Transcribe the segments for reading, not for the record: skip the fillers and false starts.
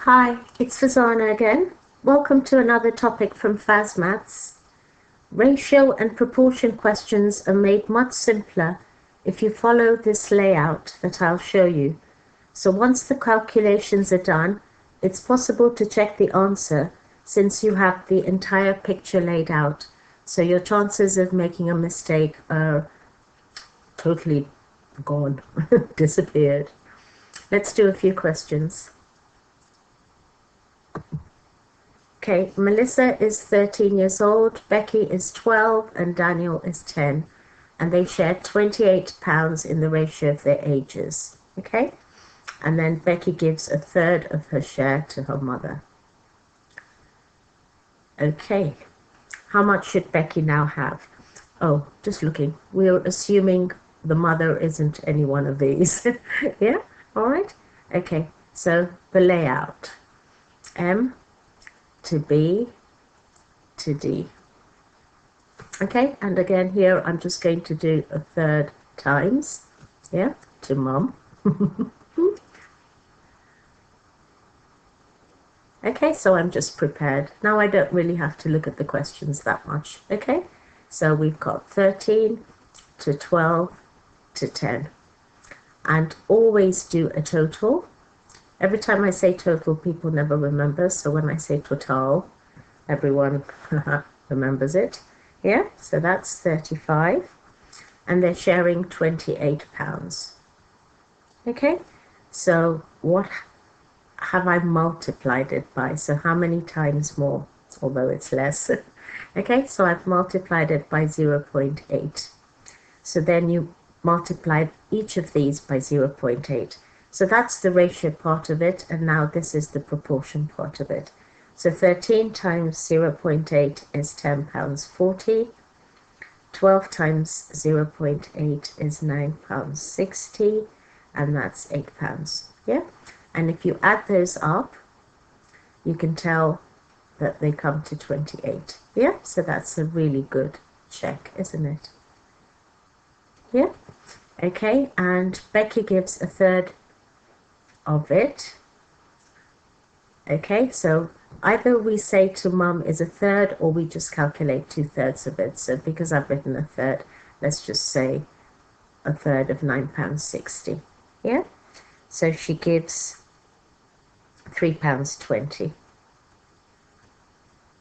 Hi, it's Fazana again. Welcome to another topic from Fazmaths. Ratio and proportion questions are made much simpler if you follow this layout that I'll show you. So once the calculations are done, it's possible to check the answer since you have the entire picture laid out. So your chances of making a mistake are totally gone, disappeared. Let's do a few questions. Okay, Melissa is 13 years old, Becky is 12, and Daniel is 10. And they share £28 in the ratio of their ages. Okay? And then Becky gives a third of her share to her mother. Okay. How much should Becky now have? Oh, just looking. We're assuming the mother isn't any one of these. Yeah? All right? Okay. So the layout. M to B to D. Okay, and again here I'm just going to do a third times, yeah, to mum. Okay, so I'm just prepared. Now I don't really have to look at the questions that much, okay? So we've got 13 to 12 to 10. And always do a total. Every time I say total, people never remember, so when I say total, everyone remembers it. Yeah, so that's 35. And they're sharing £28. Okay, so what have I multiplied it by? So how many times more, although it's less? Okay, so I've multiplied it by 0.8. So then you multiply each of these by 0.8. So that's the ratio part of it, and now this is the proportion part of it. So 13 times 0.8 is £10.40. 12 times 0.8 is £9.60, and that's £8. Yeah, and if you add those up, you can tell that they come to 28. Yeah, so that's a really good check, isn't it? Yeah, okay, and Becky gives a third of it. Okay, so either we say to mum is a third, or we just calculate 2/3 of it. So because I've written a third, let's just say a third of £9.60. Yeah, so she gives £3.20.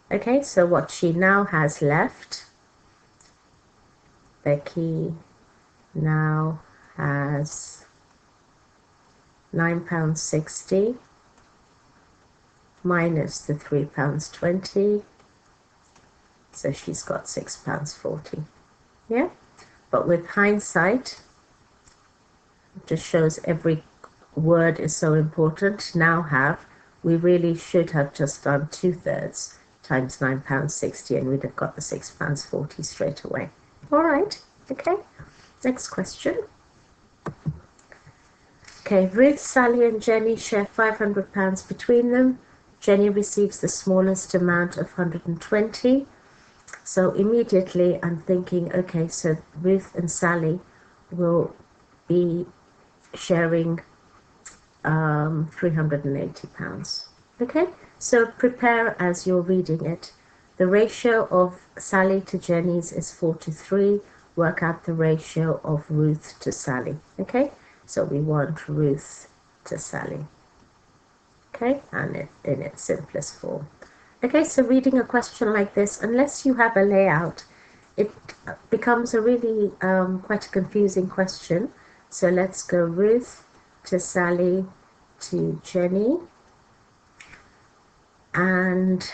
Okay, so what she now has left, Becky now has £9.60 minus the £3.20, so she's got £6.40. Yeah, but with hindsight, it just shows every word is so important. Now we really should have just done 2/3 times £9.60, and we'd have got the £6.40 straight away. All right, okay, next question. Okay, Ruth, Sally and Jenny share £500 between them. Jenny receives the smallest amount of 120. So immediately I'm thinking, okay, so Ruth and Sally will be sharing £380. Okay, so prepare as you're reading it. The ratio of Sally to Jenny's is 4:3. Work out the ratio of Ruth to Sally. Okay, so we want Ruth to Sally. Okay, and in its simplest form. Okay, so reading a question like this, unless you have a layout, it becomes a really quite a confusing question. So let's go Ruth to Sally to Jenny, and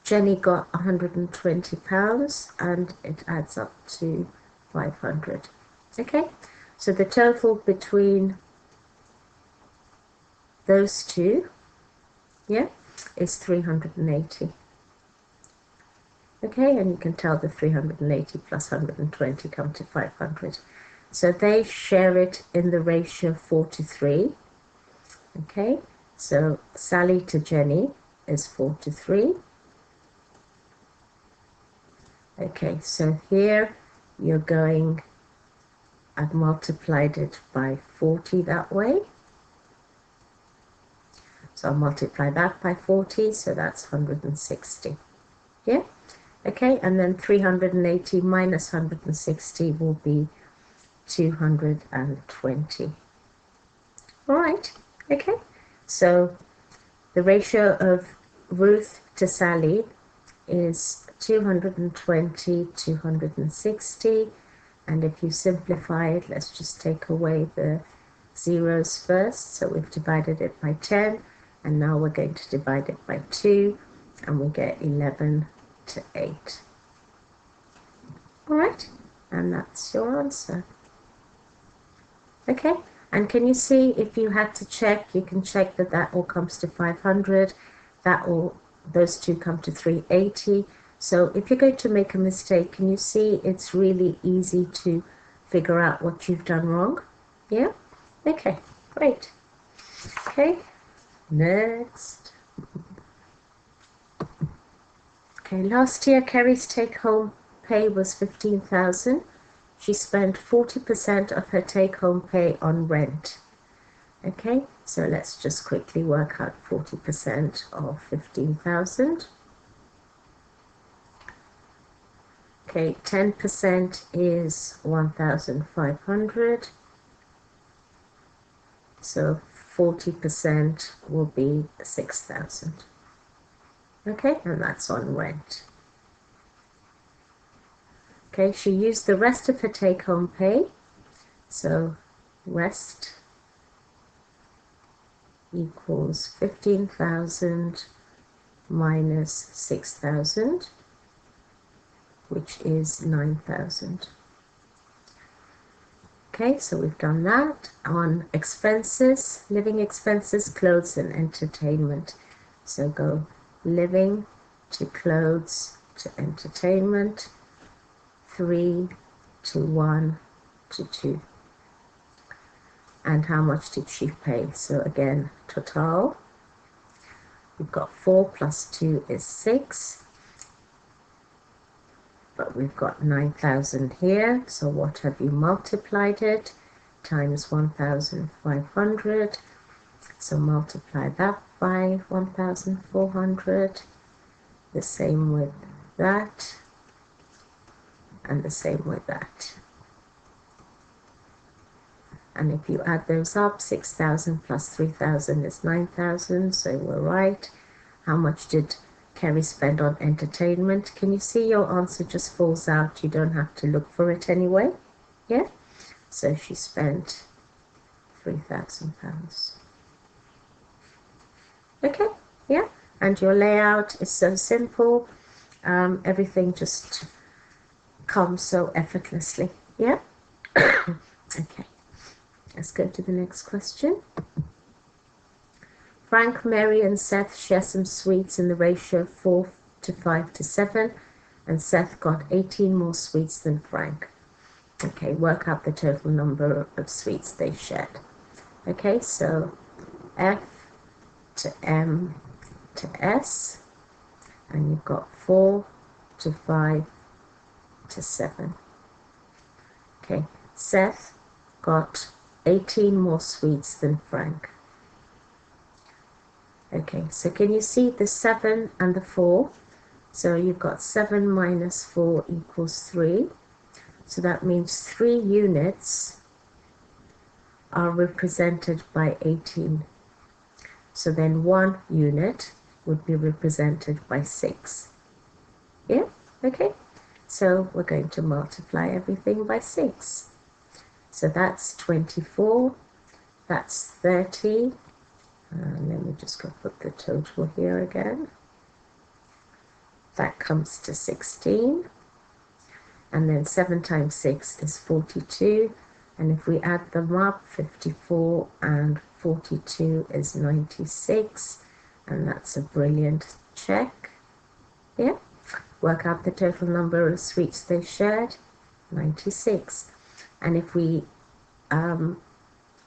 Jenny got £120 and it adds up to 500. Okay, so the total between those two, yeah, is 380. Okay, and you can tell the 380 plus 120 come to 500. So they share it in the ratio 4:3. Okay, so Sally to Jenny is 4:3. Okay, so here you're going, I've multiplied it by 40 that way. So I'll multiply that by 40, so that's 160. Yeah? Okay, and then 380 minus 160 will be 220. All right, okay. So the ratio of Ruth to Sally is 220, 260. And if you simplify it, let's just take away the zeros first. So we've divided it by 10, and now we're going to divide it by 2, and we get 11 to 8. All right, and that's your answer. Okay, and can you see, if you had to check, you can check that that all comes to 500, those two come to 380. So if you're going to make a mistake, can you see it's really easy to figure out what you've done wrong? Yeah? Okay, great. Okay, next. Okay, last year Kerry's take-home pay was 15,000. She spent 40% of her take-home pay on rent. Okay, so let's just quickly work out 40% of 15,000. Okay, 10% is 1,500. So 40% will be 6,000. Okay, and that's on rent. Okay, she used the rest of her take-home pay. So rest equals 15,000 minus 6,000, which is 9,000. Okay, so we've done that. On expenses, living expenses, clothes and entertainment. So go living to clothes to entertainment, 3 to 1 to 2. And how much did she pay? So again, total, we've got 4 plus 2 is 6. But we've got 9,000 here, so what have you multiplied it? Times 1,500, so multiply that by 1,400, the same with that, and the same with that. And if you add those up, 6,000 plus 3,000 is 9,000, so we're right. How much did Kerry spend on entertainment? Can you see your answer just falls out? You don't have to look for it anyway. Yeah? So she spent £3,000. Okay, yeah? And your layout is so simple. Everything just comes so effortlessly. Yeah? Okay. Let's go to the next question. Frank, Mary, and Seth share some sweets in the ratio 4 to 5 to 7, and Seth got 18 more sweets than Frank. Okay, work out the total number of sweets they shared. Okay, so F to M to S, and you've got 4 to 5 to 7. Okay, Seth got 18 more sweets than Frank. Okay, so can you see the 7 and the 4? So you've got 7 minus 4 equals 3. So that means 3 units are represented by 18. So then 1 unit would be represented by 6. Yeah, okay. So we're going to multiply everything by 6. So that's 24, that's 30. Let me just go put the total here again. That comes to 16. And then 7 times 6 is 42. And if we add them up, 54 and 42 is 96. And that's a brilliant check. Yeah. Work out the total number of sweets they shared, 96. And if we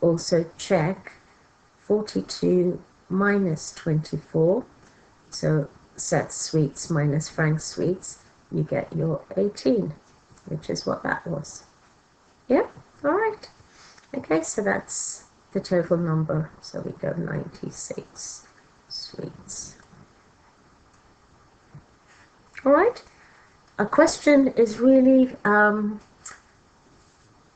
also check 42 minus 24, so Seth's sweets minus Frank's sweets, you get your 18, which is what that was. Yeah, all right. Okay, so that's the total number, so we go 96. sweets. All right. A question is really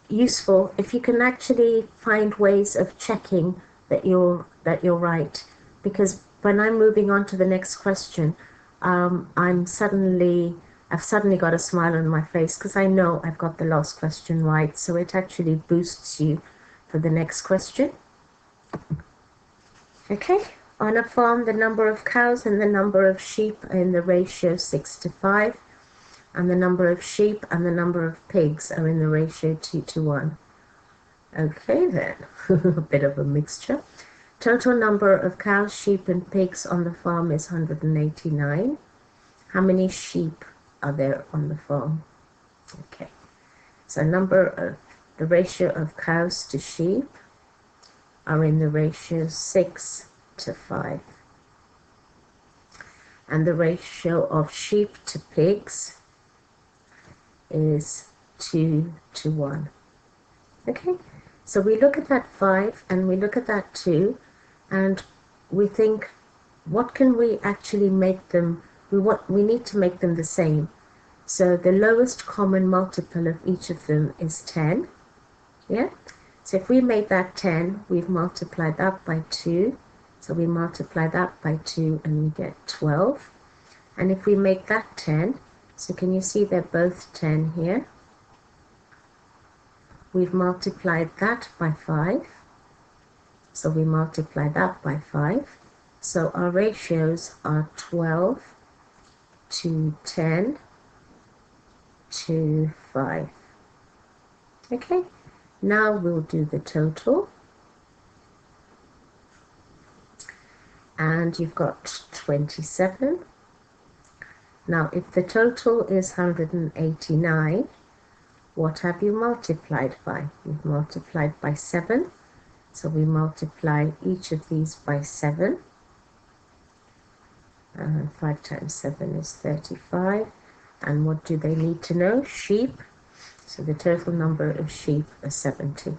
useful if you can actually find ways of checking that you're right, because when I'm moving on to the next question, I've suddenly got a smile on my face because I know I've got the last question right, so it actually boosts you for the next question. Okay, on a farm, the number of cows and the number of sheep are in the ratio 6:5, and the number of sheep and the number of pigs are in the ratio 2:1. Okay then, a bit of a mixture. Total number of cows, sheep and pigs on the farm is 189. How many sheep are there on the farm? Okay, so the ratio of cows to sheep are in the ratio 6:5. And the ratio of sheep to pigs is 2:1. Okay, so we look at that 5 and we look at that 2 and we think, what can we actually make them? We need to make them the same. So the lowest common multiple of each of them is 10. Yeah, so if we made that 10, we've multiplied that by 2. So we multiply that by 2 and we get 12. And if we make that 10, so can you see they're both 10 here? We've multiplied that by 5. So we multiply that by 5. So our ratios are 12 to 10 to 5. Okay, now we'll do the total. And you've got 27. Now, if the total is 189, what have you multiplied by? You've multiplied by 7. So we multiply each of these by 7. 5 times 7 is 35. And what do they need to know? Sheep. So the total number of sheep is 70.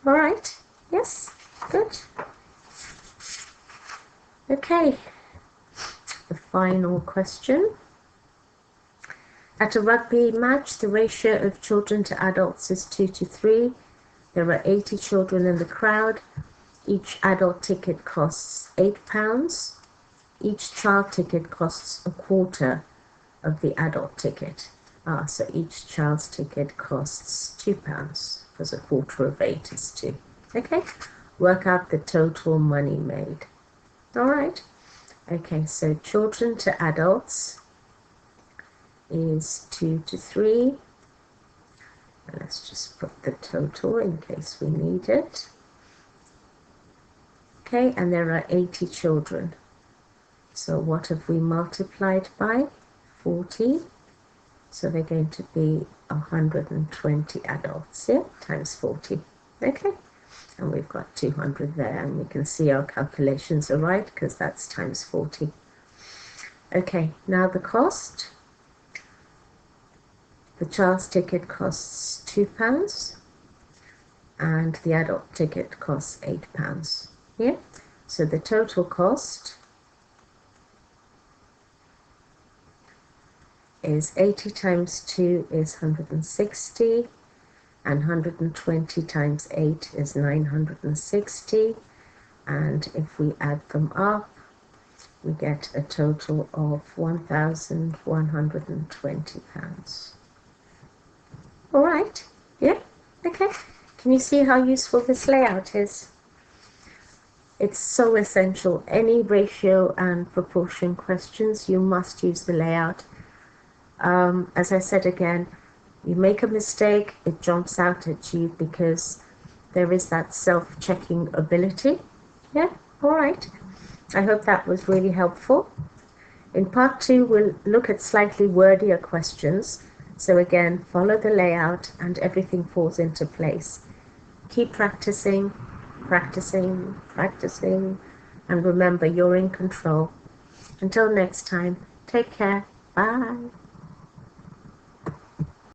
All right. Yes. Good. Okay. The final question. At a rugby match, the ratio of children to adults is 2:3. There are 80 children in the crowd. Each adult ticket costs £8. Each child ticket costs a quarter of the adult ticket. So each child's ticket costs £2 because a quarter of 8 is 2. Okay, work out the total money made. All right. Okay, so children to adults is 2:3. And let's just put the total in case we need it. Okay, and there are 80 children. So what have we multiplied by? 40. So they're going to be 120 adults, yeah, times 40. Okay, and we've got 200 there, and we can see our calculations are right because that's times 40. Okay, now the cost. The child's ticket costs £2 and the adult ticket costs £8. Yeah, so the total cost is 80 times 2 is 160, and 120 times 8 is 960, and if we add them up, we get a total of £1,120. All right, yeah, okay. Can you see how useful this layout is? It's so essential. Any ratio and proportion questions, you must use the layout. As I said again, you make a mistake, it jumps out at you because there is that self-checking ability. Yeah, all right. I hope that was really helpful. In part 2, we'll look at slightly wordier questions. So again, follow the layout and everything falls into place. Keep practicing, practicing, practicing, and remember, you're in control. Until next time, take care. Bye.